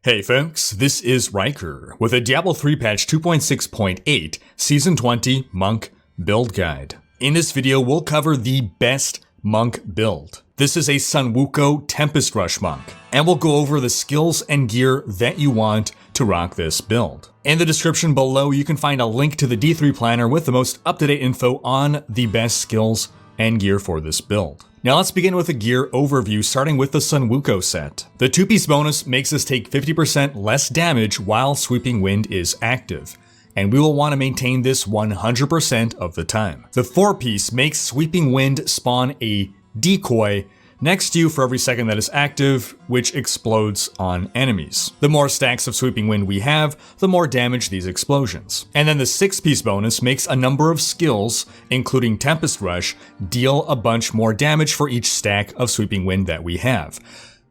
Hey folks, this is Rhykker with a Diablo 3 patch 2.6.8 Season 20 Monk build guide. In this video, we'll cover the best monk build. This is a Sunwuko Tempest Rush monk, and we'll go over the skills and gear that you want to rock this build. In the description below, you can find a link to the D3 planner with the most up-to-date info on the best skills and gear for this build. Now let's begin with a gear overview, starting with the Sunwuko set. The 2-piece bonus makes us take 50% less damage while Sweeping Wind is active, and we will want to maintain this 100% of the time. The 4-piece makes Sweeping Wind spawn a decoy next to you for every second that is active, which explodes on enemies. The more stacks of Sweeping Wind we have, the more damage these explosions. And then the 6-piece bonus makes a number of skills, including Tempest Rush, deal a bunch more damage for each stack of Sweeping Wind that we have.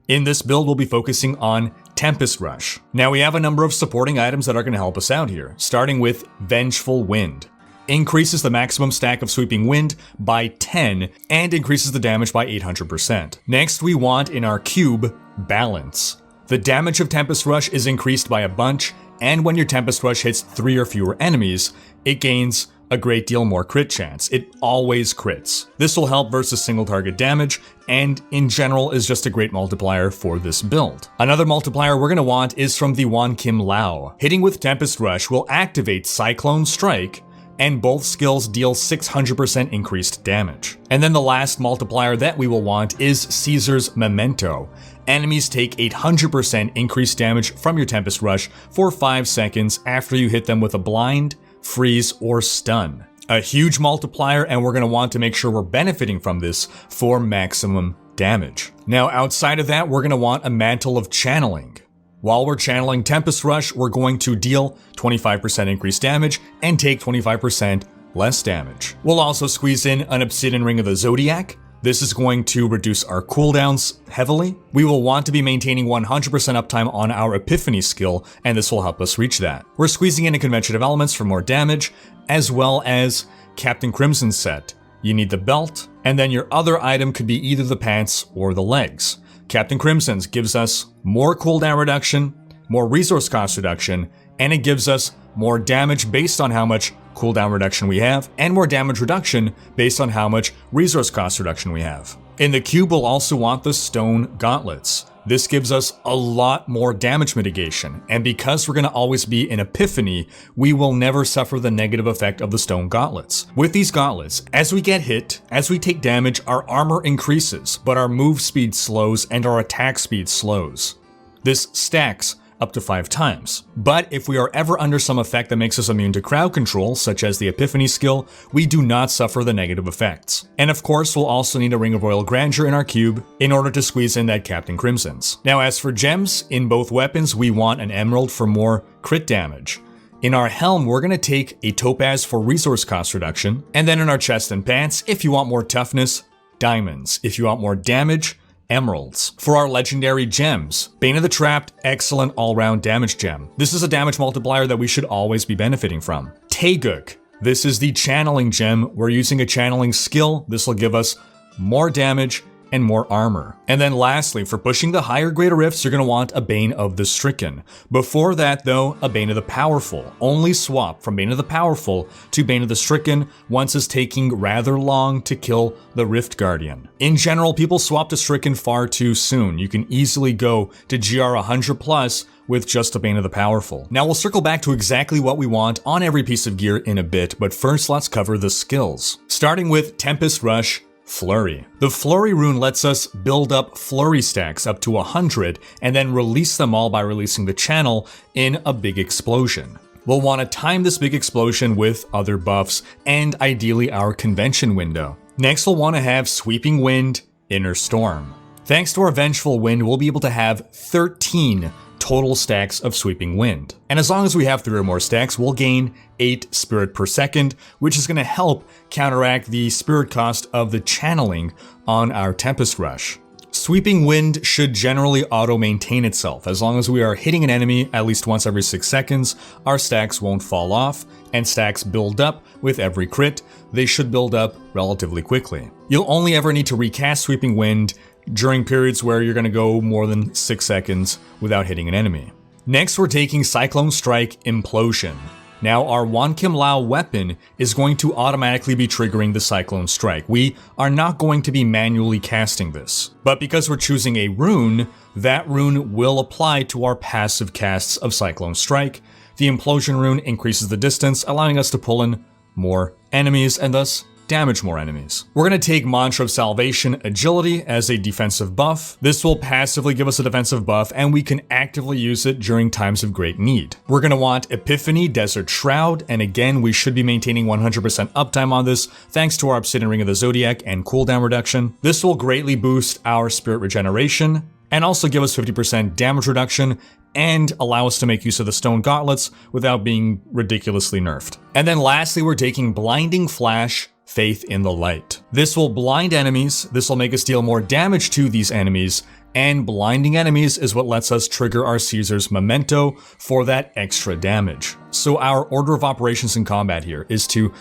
In this build, we'll be focusing on Tempest Rush. Now we have a number of supporting items that are going to help us out here, starting with Vengeful Wind. Increases the maximum stack of Sweeping Wind by 10 and increases the damage by 800%. Next, we want in our cube, Balance. The damage of Tempest Rush is increased by a bunch, and when your Tempest Rush hits 3 or fewer enemies, it gains a great deal more crit chance. It always crits. This will help versus single target damage, and in general is just a great multiplier for this build. Another multiplier we're going to want is from the Wan Kim Lao. Hitting with Tempest Rush will activate Cyclone Strike, and both skills deal 600% increased damage. And then the last multiplier that we will want is Caesar's Memento. Enemies take 800% increased damage from your Tempest Rush for 5 seconds after you hit them with a blind, freeze, or stun. A huge multiplier, and we're going to want to make sure we're benefiting from this for maximum damage. Now outside of that, we're going to want a Mantle of Channeling. While we're channeling Tempest Rush, we're going to deal 25% increased damage and take 25% less damage. We'll also squeeze in an Obsidian Ring of the Zodiac. This is going to reduce our cooldowns heavily. We will want to be maintaining 100% uptime on our Epiphany skill, and this will help us reach that. We're squeezing in a Convention of Elements for more damage, as well as Captain Crimson's set. You need the belt, and then your other item could be either the pants or the legs. Captain Crimson's gives us more cooldown reduction, more resource cost reduction, and it gives us more damage based on how much cooldown reduction we have, and more damage reduction based on how much resource cost reduction we have. In the cube, we'll also want the Stone Gauntlets. This gives us a lot more damage mitigation, and because we're going to always be in Epiphany, we will never suffer the negative effect of the Stone Gauntlets. With these gauntlets, as we get hit, as we take damage, our armor increases, but our move speed slows and our attack speed slows. This stacks up to 5 times. But if we are ever under some effect that makes us immune to crowd control, such as the Epiphany skill, we do not suffer the negative effects. And of course, we'll also need a Ring of Royal Grandeur in our cube in order to squeeze in that Captain Crimson's. Now as for gems, in both weapons, we want an Emerald for more crit damage. In our helm, we're going to take a Topaz for resource cost reduction, and then in our chest and pants, if you want more toughness, diamonds. If you want more damage, emeralds. For our legendary gems, Bane of the Trapped, excellent all-round damage gem. This is a damage multiplier that we should always be benefiting from. Taeguk, this is the channeling gem. We're using a channeling skill. This will give us more damage and more armor. And then lastly, for pushing the higher grade of rifts, you're going to want a Bane of the Stricken. Before that though, a Bane of the Powerful. Only swap from Bane of the Powerful to Bane of the Stricken once it's taking rather long to kill the Rift Guardian. In general, people swap to Stricken far too soon. You can easily go to GR 100 plus with just a Bane of the Powerful. Now we'll circle back to exactly what we want on every piece of gear in a bit, but first let's cover the skills. Starting with Tempest Rush, Flurry. The Flurry rune lets us build up Flurry stacks up to 100 and then release them all by releasing the channel in a big explosion. We'll want to time this big explosion with other buffs and ideally our convention window. Next we'll want to have Sweeping Wind, Inner Storm. Thanks to our Vengeful Wind, we'll be able to have 13 total stacks of Sweeping Wind. And as long as we have 3 or more stacks, we'll gain 8 spirit per second, which is going to help counteract the spirit cost of the channeling on our Tempest Rush. Sweeping Wind should generally auto-maintain itself. As long as we are hitting an enemy at least once every 6 seconds, our stacks won't fall off, and stacks build up with every crit. They should build up relatively quickly. You'll only ever need to recast Sweeping Wind during periods where you're going to go more than 6 seconds without hitting an enemy. Next, we're taking Cyclone Strike Implosion. Now, our Wan Kim Lao weapon is going to automatically be triggering the Cyclone Strike. We are not going to be manually casting this. But because we're choosing a rune, that rune will apply to our passive casts of Cyclone Strike. The Implosion rune increases the distance, allowing us to pull in more enemies and thus damage more enemies. We're going to take Mantra of Salvation Agility as a defensive buff. This will passively give us a defensive buff, and we can actively use it during times of great need. We're going to want Epiphany Desert Shroud, and again, we should be maintaining 100% uptime on this thanks to our Obsidian Ring of the Zodiac and cooldown reduction. This will greatly boost our Spirit Regeneration, and also give us 50% damage reduction, and allow us to make use of the Stone Gauntlets without being ridiculously nerfed. And then lastly, we're taking Blinding Flash Faith in the Light. This will blind enemies, this will make us deal more damage to these enemies, and blinding enemies is what lets us trigger our Caesar's Memento for that extra damage. So our order of operations in combat here is to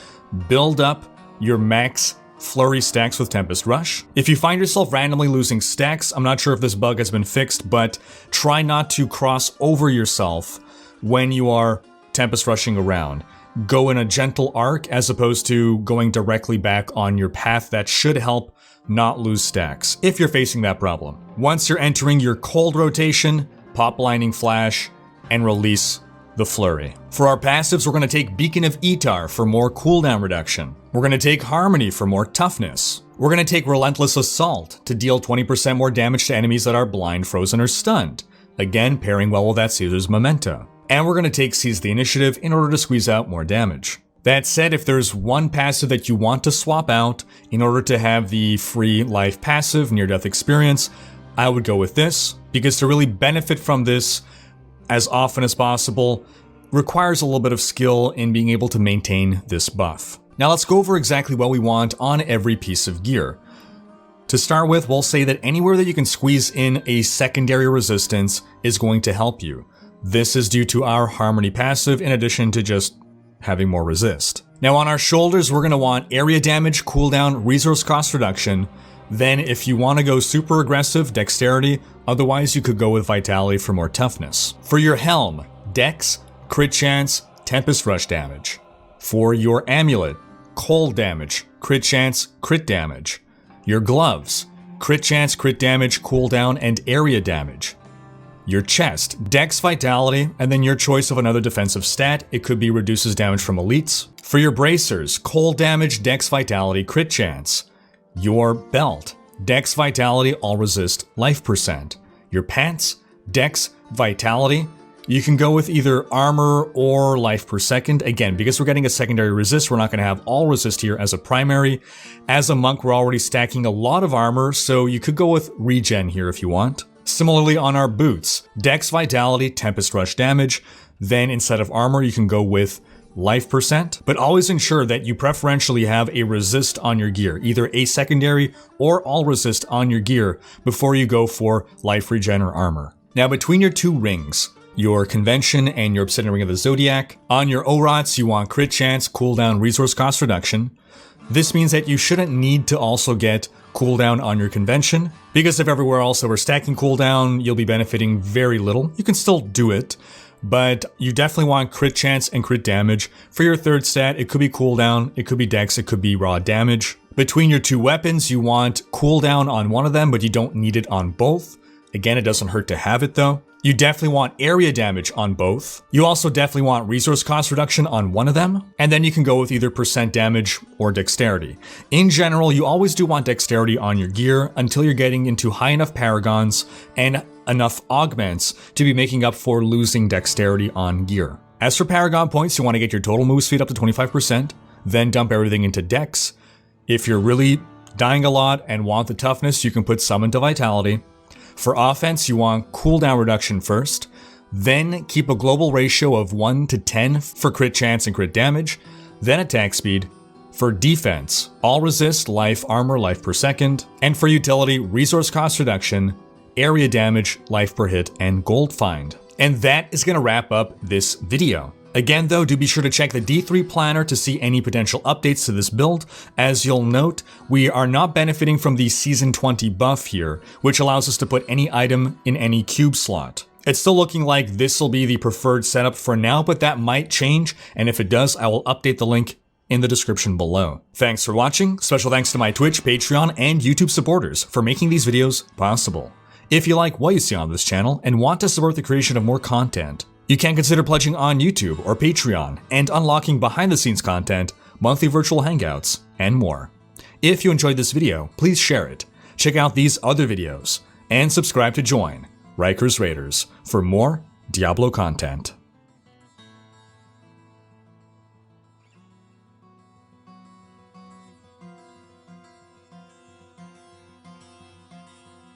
build up your max flurry stacks with Tempest Rush. If you find yourself randomly losing stacks, I'm not sure if this bug has been fixed, but try not to cross over yourself when you are Tempest Rushing around. Go in a gentle arc as opposed to going directly back on your path. That should help not lose stacks if you're facing that problem. Once you're entering your cold rotation, pop Blinding Flash and release the flurry. For our passives, we're going to take Beacon of Etar for more cooldown reduction. We're going to take Harmony for more toughness. We're going to take Relentless Assault to deal 20% more damage to enemies that are blind, frozen, or stunned. Again, pairing well with that Caesar's Memento. And we're going to take Seize the Initiative in order to squeeze out more damage. That said, if there's one passive that you want to swap out in order to have the free life passive, near-death experience, I would go with this, because to really benefit from this as often as possible requires a little bit of skill in being able to maintain this buff. Now let's go over exactly what we want on every piece of gear. To start with, we'll say that anywhere that you can squeeze in a secondary resistance is going to help you. This is due to our Harmony passive in addition to just having more resist. Now on our shoulders, we're going to want area damage, cooldown, resource cost reduction. Then if you want to go super aggressive, dexterity, otherwise you could go with vitality for more toughness. For your helm, dex, crit chance, Tempest Rush damage. For your amulet, cold damage, crit chance, crit damage. Your gloves, crit chance, crit damage, cooldown, and area damage. Your chest, dex, vitality, and then your choice of another defensive stat. It could be reduces damage from elites. For your bracers, cold damage, dex, vitality, crit chance. Your belt, dex, vitality, all resist, life percent. Your pants, dex, vitality. You can go with either armor or life per second. Again, because we're getting a secondary resist, we're not going to have all resist here as a primary. As a monk, we're already stacking a lot of armor, so you could go with regen here if you want. Similarly on our boots, dex, vitality, Tempest Rush damage. Then instead of armor, you can go with life percent, but always ensure that you preferentially have a resist on your gear, either a secondary or all resist on your gear before you go for life regen or armor. Now between your two rings, your Convention and your Obsidian Ring of the Zodiac, on your Orots you want crit chance, cooldown, resource cost reduction. This means that you shouldn't need to also get cooldown on your Convention, because if everywhere else that we're stacking cooldown, you'll be benefiting very little. You can still do it, but you definitely want crit chance and crit damage. For your third stat, it could be cooldown, it could be dex, it could be raw damage. Between your two weapons, you want cooldown on one of them, but you don't need it on both. Again, it doesn't hurt to have it though. You definitely want area damage on both. You also definitely want resource cost reduction on one of them. And then you can go with either percent damage or dexterity. In general, you always do want dexterity on your gear until you're getting into high enough paragons and enough augments to be making up for losing dexterity on gear. As for paragon points, you want to get your total move speed up to 25%, then dump everything into dex. If you're really dying a lot and want the toughness, you can put some into vitality. For offense, you want cooldown reduction first, then keep a global ratio of 1 to 10 for crit chance and crit damage, then attack speed. For defense, all resist, life, armor, life per second, and for utility, resource cost reduction, area damage, life per hit, and gold find. And that is going to wrap up this video. Again though, do be sure to check the D3 planner to see any potential updates to this build. As you'll note, we are not benefiting from the Season 20 buff here, which allows us to put any item in any cube slot. It's still looking like this will be the preferred setup for now, but that might change, and if it does, I will update the link in the description below. Thanks for watching. Special thanks to my Twitch, Patreon, and YouTube supporters for making these videos possible. If you like what you see on this channel and want to support the creation of more content, you can consider pledging on YouTube or Patreon and unlocking behind-the-scenes content, monthly virtual hangouts, and more. If you enjoyed this video, please share it, check out these other videos, and subscribe to join Rhykker's Raiders for more Diablo content.